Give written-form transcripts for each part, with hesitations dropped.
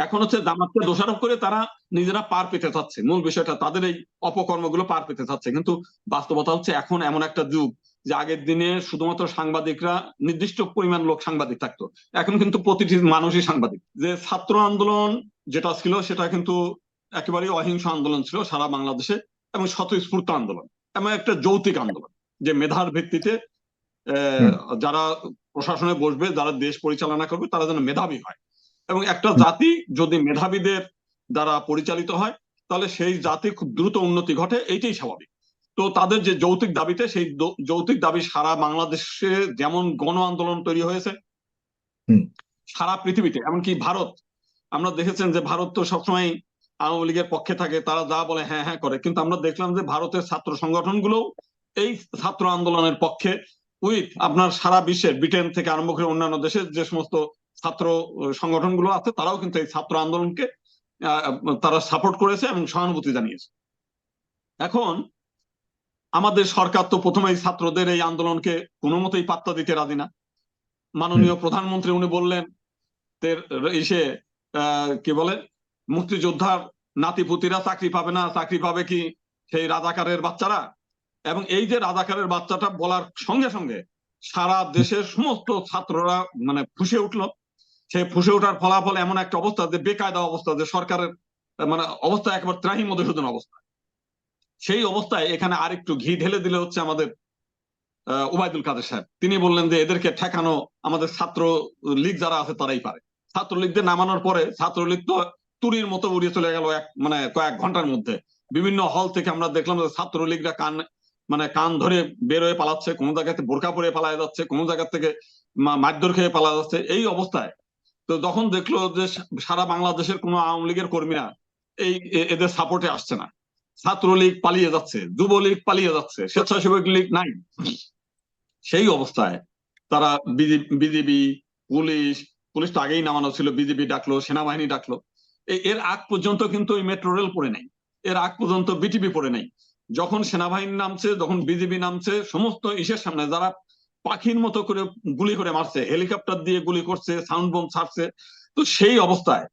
এখন হচ্ছে জামাতকে দোষারোপ করে তারা নিজেরা পার পেতে চাচ্ছে, মূল বিষয়টা তাদের এই অপকর্মগুলো পার পেতে চাচ্ছে। কিন্তু বাস্তবতা হচ্ছে এখন এমন একটা যুগ যে আগের দিনে শুধুমাত্র সাংবাদিকরা, নির্দিষ্ট পরিমাণ লোক সাংবাদিক থাকতো, এখন কিন্তু প্রতিটি মানুষই সাংবাদিক। যে ছাত্র আন্দোলন যেটা ছিল সেটা কিন্তু একেবারেই অহিংস আন্দোলন ছিল সারা বাংলাদেশে, এবং স্বতঃস্ফূর্ত আন্দোলন, এবং একটা যৌক্তিক আন্দোলন, যে মেধার ভিত্তিতে হুম। যারা প্রশাসনে বসবে, যারা দেশ পরিচালনা করবে, তারা যেন মেধাবী হয়। এবং একটা হুম। জাতি যদি মেধাবীদের দ্বারা পরিচালিত হয়, তাহলে সেই জাতি খুব দ্রুত উন্নতি ঘটে, এইটাই স্বাভাবিক। তো তাদের যে যৌক্তিক দাবিতে, সেই যৌক্তিক দাবি সারা বাংলাদেশে যেমন গণ আন্দোলন তৈরি হয়েছে, হুম। সারা পৃথিবীতে, এমনকি ভারত, আমরা দেখেছেন যে ভারত তো সবসময় আওয়ামী লীগের পক্ষে থাকে, তারা যা বলে হ্যাঁ হ্যাঁ করে, কিন্তু আমরা দেখলাম যে ভারতের ছাত্র সংগঠনগুলো এই ছাত্র আন্দোলনের পক্ষে, উইথ আপনার সারা বিশ্বের ব্রিটেন থেকে আরম্ভ করে অন্যান্য দেশের যে সমস্ত ছাত্র সংগঠনগুলো আছে, তারাও কিন্তু এই ছাত্র আন্দোলনকে তারা সাপোর্ট করেছে এবং সহানুভূতি জানিয়েছে। এখন আমাদের সরকার তো প্রথমেই ছাত্রদের এই আন্দোলনকে কোনো মতেই পাত্তা দিতে রাজি না। হুম। মাননীয় প্রধানমন্ত্রী উনি বললেন এসে কি বলে, মুক্তিযোদ্ধার নাতিপুতিরা চাকরি পাবে না, চাকরি পাবে কি সেই রাজাকারের বাচ্চারা। এবং এই যে রাজাকারের বাচ্চাটা বলার সঙ্গে সঙ্গে সারা দেশের সমস্ত ছাত্ররা মানে ফুঁসে উঠলো। সে ফুঁসে ওঠার ফলাফল এমন একটা অবস্থা, যে বেকায়দা অবস্থা, যে সরকারের মানে অবস্থা একেবারে ত্রাহি মধুসূদন অবস্থা। সেই অবস্থায় এখানে আরেকটু ঘি ঢেলে দিলে হচ্ছে আমাদের ওবায়দুল কাদের সাহেব। তিনি বললেন যে এদেরকে ঠেকানো আমাদের ছাত্র লীগ যারা আছে তারাই পারে। ছাত্রলীগদের নামানোর পরে ছাত্রলীগ তো তুরির মতো উড়িয়ে চলে গেল মানে কয়েক ঘন্টার মধ্যে। বিভিন্ন হল থেকে আমরা দেখলাম যে ছাত্রলীগরা কান ধরে বের হয়ে পালাচ্ছে, কোন জায়গাতে বোরকা পরে পালায় যাচ্ছে, কোন জায়গা থেকে মারধর খেয়ে পালা যাচ্ছে। এই অবস্থায় তো যখন দেখলো যে সারা বাংলাদেশের কোনো আওয়ামী লীগের কর্মীরা এদের সাপোর্টে আসছে না, ছাত্রলীগ পালিয়ে যাচ্ছে, যুবলীগ পালিয়ে যাচ্ছে, স্বেচ্ছাসেবক লীগ নাই, সেই অবস্থায় তারা বিজিবি, পুলিশ, পুলিশ তো আগেই নামানো ছিল, বিজিবি ডাকলো, সেনাবাহিনী ডাকলো। এর আগ পর্যন্ত কিন্তু ওই মেট্রো রেল পড়ে নাই, এর আগ পর্যন্ত বিটিপি পড়ে নাই। যখন সেনাবাহিনী নামছে, যখন বিজিবি নামছে, সমস্ত ইসের সামনে যারা পাখির মতো করে গুলি করে মারছে, হেলিকপ্টার দিয়ে গুলি করছে, সাউন্ড বোম ছাড়ছে, তো সেই অবস্থায়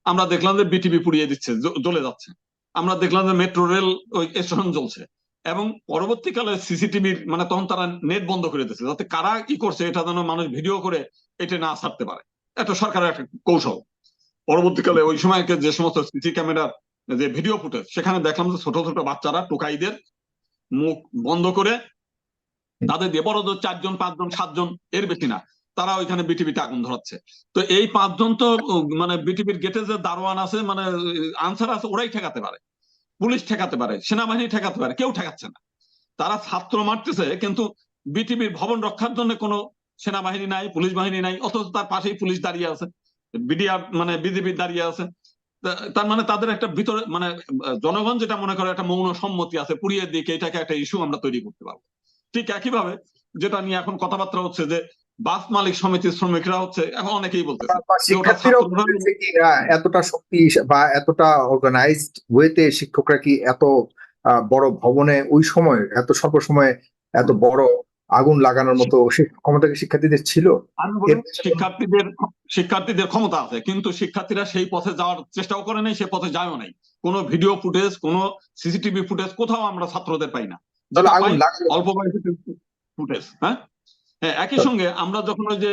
আমরা দেখলাম যে বিটিপি পুড়িয়ে দিচ্ছে, জ্বলে যাচ্ছে। আমরা দেখলাম যে মেট্রো রেল ওই স্টেশন জ্বলছে। এবং পরবর্তীকালে সিসিটিভির মানে তখন তারা নেট বন্ধ করে দিচ্ছে, যাতে কারা কি করছে এটা যেন মানুষ ভিডিও করে এটা না ছাড়তে পারে। এটা সরকারের একটা কৌশল। পরবর্তীকালে ওই সময়কে যে সমস্ত সিসি ক্যামেরার যে ভিডিও ফুটেজ, সেখানে দেখলাম যে ছোট ছোট বাচ্চারা টোকাইদের মুখ বন্ধ করে তাদের দিয়ে, বড় 4 জন 5 জন 7 জন, এর বেশি না, তারা ওইখানে বিটিভিতে আগুন ধরাচ্ছে। তো এই 5 জন তো মানে বিটিভির গেটে যে দারোয়ান আছে, মানে আনসার আছে, ওরাই ঠেকাতে পারে, পুলিশ ঠেকাতে পারে, সেনাবাহিনী ঠেকাতে পারে, কেউ ঠেকাচ্ছে না। তারা ছাত্র মারতেছে, কিন্তু বিটিভির ভবন রক্ষার জন্য কোনো সেনাবাহিনী নাই, পুলিশ বাহিনী নাই, অথচ তার পাশেই পুলিশ দাঁড়িয়ে আছে, বিডিআর মানে বিজেপি দাঁড়িয়ে আছে। তার মানে তাদের একটা ভিতরে মানে জনগণ যেটা মনে করে একটা মৌন সম্মতি আছে, পুড়িয়ে দিকে এটাকে একটা ইস্যু আমরা তৈরি করতে পারবো। ঠিক একইভাবে যেটা নিয়ে এখন কথাবার্তা হচ্ছে, যে বাস মালিক সমিতির শ্রমিকরা হচ্ছে, এখন অনেকেই বলতেছে বা যে ওটা শিক্ষার্থীরাও ছাত্ররা। বলতেছে কি এতটা শক্তি বা এতটা অর্গানাইজড ওয়েতে শিক্ষকরা কি এত বড় ভবনে ওই সময় এত স্বল্প সময়ে এত বড় আগুন লাগানোর মতো ক্ষমতা কি শিক্ষার্থীদের ছিল? আমি বলি শিক্ষার্থীদের ক্ষমতা আছে, কিন্তু শিক্ষার্থীরা সেই পথে যাওয়ার চেষ্টাও করে নাই, সে পথে যায়ও নাই। কোনো ভিডিও ফুটেজ, কোনো সিসিটিভি ফুটেজ কোথাও আমরা ছাত্রদের পাই না। তাহলে যেটা আগুন পাই লাগলো অল্প বয়সী ফুটেজ। হ্যাঁ, হ্যাঁ, একই সঙ্গে আমরা যখন ওই যে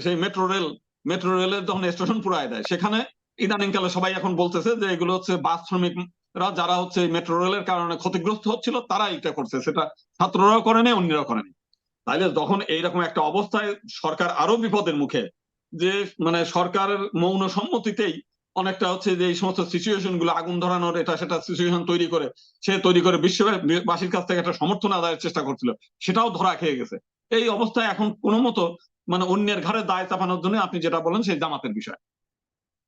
সেই মেট্রো রেলের যখন স্টেশন পুরায় দেয়, সেখানে ইদানিংকালে সবাই এখন বলতেছে যে এগুলো হচ্ছে বাস শ্রমিকরা, যারা হচ্ছে মেট্রো রেলের কারণে ক্ষতিগ্রস্ত হচ্ছিল, তারা এটা করছে, সেটা ছাত্ররাও করেনি, অন্যরাও করেনি। তাইলে যখন এইরকম একটা অবস্থায় সরকার আরো বিপদের মুখে, যে মানে সরকারের মৌন সম্মতিতেই অনেকটা হচ্ছে যে এই সমস্ত সিচুয়েশন গুলো, আগুন ধরানোর এটা সেটা সিচুয়েশন তৈরি করে বিশ্ববাসীর কাছ থেকে একটা সমর্থন আদায়ের চেষ্টা করছিল, সেটাও ধরা খেয়ে গেছে। এই অবস্থায় এখন কোনো মতো মানে অন্যের ঘাড়ে দায় চাপানোর জন্য আপনি যেটা বলেন সেই জামাতের বিষয়,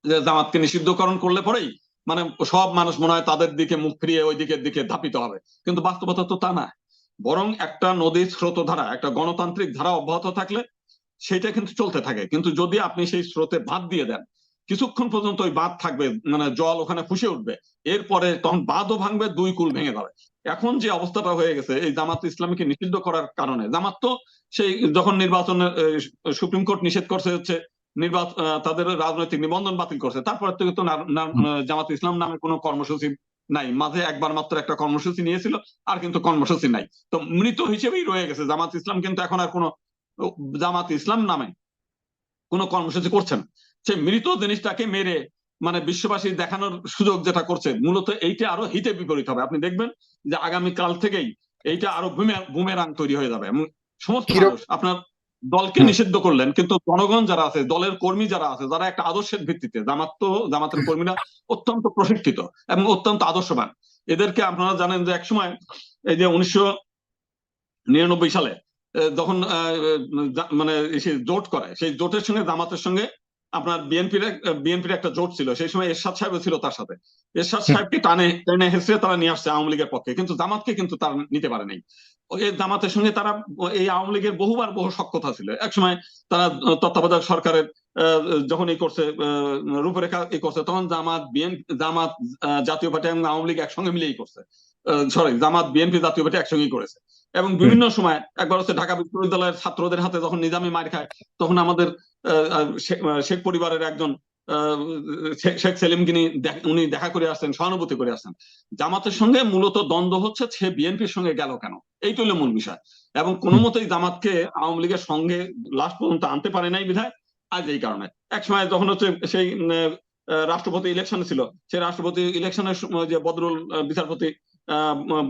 যে জামাতকে নিষিদ্ধকরণ করলে পরেই মানে সব মানুষ মনে হয় তাদের দিকে মুখ ফিরিয়ে ওই দিকের দিকে ধাপিত হবে, কিন্তু বাস্তবতা তো তা না। বরং একটা নদীর স্রোত ধারা, একটা গণতান্ত্রিক ধারা অব্যাহত থাকলে সেটা কিন্তু চলতে থাকে, কিন্তু যদি আপনি সেই স্রোতে বাঁধ দিয়ে দেন, কিছুক্ষণ পর্যন্ত ওই বাঁধ থাকবে, মানে জল ওখানে ফুসে উঠবে, এরপরে তখন বাঁধও ভাঙবে, দুই কুল ভেঙে যাবে। এখন যে অবস্থাটা হয়ে গেছে এই জামাত ইসলামীকে নিষিদ্ধ করার কারণে, জামাত তো সেই যখন নির্বাচনের সুপ্রিম কোর্ট নিষেধ করছে হচ্ছে তাদের রাজনৈতিক নিবন্ধন বাতিল করছে, তারপর থেকে তো জামাত ইসলাম নামে কোনো কর্মসূচি নাই। মাঝে একবার মাত্র একটা কর্মসূচি নিয়েছিল, আর কিন্তু কর্মসূচি নাই। তো মৃত হিসেবেই রয়ে গেছে জামাত ইসলাম, কিন্তু এখন আর কোনো জামাত ইসলাম নামে কোনো কর্মসূচি করছে না। সেই মৃত জিনিসটাকে মেরে মানে বিশ্ববাসী দেখানোর সুযোগ যেটা করছে, মূলত এইটা আরো হিতে বিপরীত হবে। আপনি দেখবেন যে আগামী কাল থেকেই এইটা আরো বুমেরাং তৈরি হয়ে যাবে। এবং সমস্ত মানুষ আপনার দলকে নিষিদ্ধ করলেন, কিন্তু জনগণ যারা আছে, দলের কর্মী যারা আছে, যারা একটা আদর্শের ভিত্তিতে, জামাতের কর্মীরা অত্যন্ত প্রশিক্ষিত এবং অত্যন্ত আদর্শবান। এদেরকে আপনারা জানেন যে একসময় এই যে 1999 সালে যখন মানে জোট করে, সেই জোটের সঙ্গে জামাতের সঙ্গে আপনার বিএনপির একটা জোট ছিল। সেই সময় এরশাদ সাহেব ছিল তার সাথে। এরশাদ সাহেবকে টেনে হেসড়ে তারা নিয়ে আসছে আওয়ামী লীগের পক্ষে, কিন্তু জামাতকে কিন্তু তারা নিতে পারে নাই। এই জামাতের সঙ্গে তারা এই আওয়ামী লীগের বহু সখ্যতা ছিল। একসময় তারা তত্ত্বাবধায়ক সরকারের যখন এই করছে, রূপরেখা এই করছে, তখন জামাত জাতীয় পার্টি এবং আওয়ামী লীগ একসঙ্গে মিলেই করছে। জামাত বিএনপি জাতীয় পার্টি একসঙ্গেই করেছে। এবং বিভিন্ন সময় একবার হচ্ছে ঢাকা বিশ্ববিদ্যালয়ের ছাত্রদের হাতে যখন নিজামী মার খায়, তখন আমাদের শেখ পরিবারের একজন শেখ সেলিম উনি দেখা করে আসছেন, সহানুভূতি করে আসছেন। জামাতের সঙ্গে মূলত দ্বন্দ্ব হচ্ছে সে বিএনপির সঙ্গে গেল কেন, এইটা হলো মূল বিষয়। এবং কোনো মতেই জামাতকে আওয়ামী লীগের সঙ্গে লাস্ট পর্যন্ত আনতে পারে নাই বিধায় আজ এই কারণে। একসময় যখন হচ্ছে সেই রাষ্ট্রপতি ইলেকশন ছিল, সেই রাষ্ট্রপতি ইলেকশনের যে বিচারপতি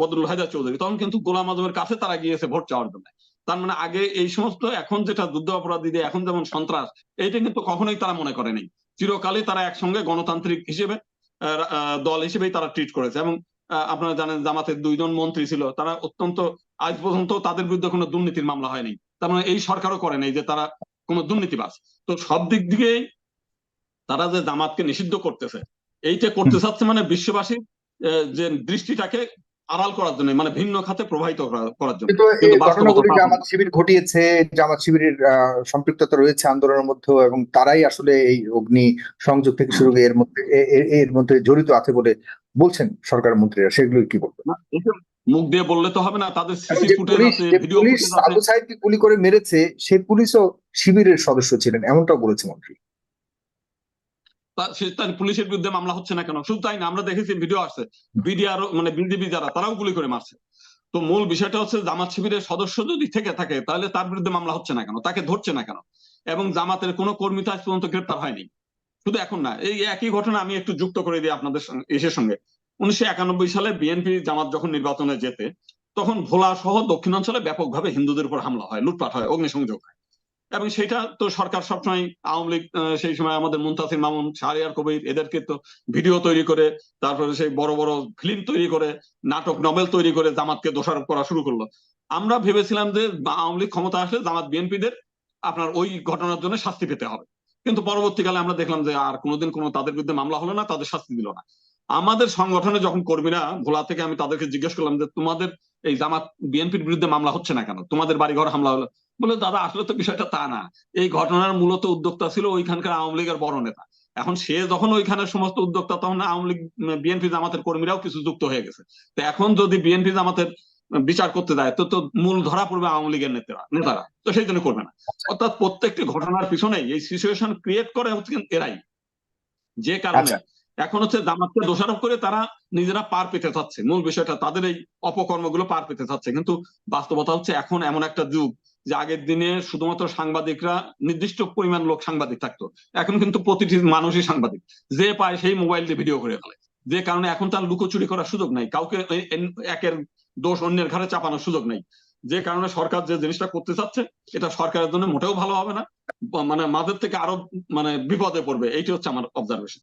বদরুল হায়দার চৌধুরী, তখন কিন্তু গোলাম আজমের কাছে তারা গিয়েছে ভোট চাওয়ার জন্য। তার মানে আগে এই সমস্ত এখন যেটা যুদ্ধ অপরাধীদের এখন যেমন সন্ত্রাস, এইটা কিন্তু কখনোই তারা মনে করে নাই। চিরকালই তারা একসঙ্গে গণতান্ত্রিক হিসেবে দল হিসেবেই তারা ট্রিট করেছে। এবং আপনারা জানেন জামাতের 2 জন মন্ত্রী ছিল, তারা অত্যন্ত আজ পর্যন্ত তাদের বিরুদ্ধে কোনো দুর্নীতির মামলা হয়নি। তার মানে এই সরকারও করে নাই যে তারা কোনো দুর্নীতিবাজ। তো সব দিক দিকেই তারা যে জামাতকে নিষিদ্ধ করতেছে, এইটা করতে চাচ্ছে মানে বিশ্ববাসী যে দৃষ্টিটাকে আড়াল করার জন্য, মানে ভিন্ন খাতে প্রবাহিত করার জন্য। কিন্তু এই ঘটনাগুলি জামাত শিবির ঘটিয়েছে, জামাত শিবিরের সম্পৃক্ততা রয়েছে আন্দোলনের মধ্যে, এবং তারাই আসলে এই অগ্নি সংযোগ থেকে শুরু করে এর মধ্যে জড়িত আছে বলে বলছেন সরকার মন্ত্রীরা। সেগুলো কি বলবেন? মুখ দিয়ে বললে তো হবে না, তাদের সিসি ফুটেজ আছে, ভিডিও ফুটেজ আছে। আবু সাইদকে গুলি করে মেরেছে, সেই পুলিশও শিবিরের সদস্য ছিলেন, এমনটাও বলেছে মন্ত্রী। পুলিশের বিরুদ্ধে মামলা হচ্ছে না কেন? শুধু তাই না, আমরা দেখেছি ভিডিও আসছে, বিডিআর মানে বিজিবি যারা, তারাও গুলি করে মারছে। তো মূল বিষয়টা হচ্ছে জামাত শিবিরের সদস্য যদি থেকে থাকে, তাহলে তার বিরুদ্ধে মামলা হচ্ছে না কেন, তাকে ধরছে না কেন? এবং জামাতের কোনো কর্মী তো আজ পর্যন্ত গ্রেপ্তার হয়নি। শুধু এখন না, এই একই ঘটনা আমি একটু যুক্ত করে দিই আপনাদের এসের সঙ্গে। 1991 সালে বিএনপি জামাত যখন নির্বাচনে যেতে, তখন ভোলা সহ দক্ষিণাঞ্চলে ব্যাপকভাবে হিন্দুদের উপর হামলা হয়, লুটপাট হয়, অগ্নিসংযোগ হয়। এবং সেটা তো সরকার সবসময়, আওয়ামী লীগ সেই সময় আমাদের মুনতাসির মামুন, শাহরিয়ার কবির, এদেরকে তো ভিডিও তৈরি করে, তারপরে সেই বড় বড় ফিল্ম তৈরি করে, নাটক নভেল তৈরি করে জামাতকে দোষারোপ করা শুরু করলো। আমরা ভেবেছিলাম যে আওয়ামী লীগ ক্ষমতা আসলে জামাত বিএনপিদের আপনার ওই ঘটনার জন্য শাস্তি পেতে হবে। কিন্তু পরবর্তীকালে আমরা দেখলাম যে আর কোনোদিন কোনো তাদের বিরুদ্ধে মামলা হলো না, তাদের শাস্তি দিল না। আমাদের সংগঠনে যখন কর্মীরা ভোলা থেকে, আমি তাদেরকে জিজ্ঞেস করলাম যে তোমাদের এই জামাত বিএনপির বিরুদ্ধে মামলা হচ্ছে না কেন, তোমাদের বাড়িঘর হামলা হলো? বলে দাদা আসলে তো বিষয়টা তা না, এই ঘটনার মূলত উদ্যোক্তা ছিল ওইখানকার আওয়ামী লীগের বড় নেতা। এখন সে যখন ওইখানে সমস্ত উদ্যোক্তা, তখন আওয়ামী লীগ বিএনপি জামাতের কর্মীরাও কিছু যুক্ত হয়ে গেছে। তো এখন যদি বিএনপি জামাতের বিচার করতে যায়, তো মূল ধরা পড়বে আওয়ামী লীগের নেতারা, তো সেই জন্য করবে না। অর্থাৎ প্রত্যেকটি ঘটনার পিছনেই এই সিচুয়েশন ক্রিয়েট করে হচ্ছে এরাই, যে কারণে এখন হচ্ছে জামাতকে দোষারোপ করে তারা নিজেরা পার পেতে চাচ্ছে। মূল বিষয়টা তাদের এই অপকর্মগুলো পার পেতে চাচ্ছে। কিন্তু বাস্তবতা হচ্ছে এখন এমন একটা যুগ যে আগের দিনে শুধুমাত্র সাংবাদিকরা, নির্দিষ্ট পরিমাণ লোক সাংবাদিক থাকতো, এখন কিন্তু প্রতিটি মানুষই সাংবাদিক, যে পায় সেই মোবাইল দিয়ে ভিডিও করে ফেলে। যে কারণে এখন তার লুকোচুরি করার সুযোগ নাই, কাউকে একের দোষ অন্যের ঘাড়ে চাপানোর সুযোগ নাই। যে কারণে সরকার যে জিনিসটা করতে চাচ্ছে, এটা সরকারের জন্য মোটেও ভালো হবে না, মানে মাঝের থেকে আরো মানে বিপদে পড়বে। এইটা হচ্ছে আমার অবজারভেশন।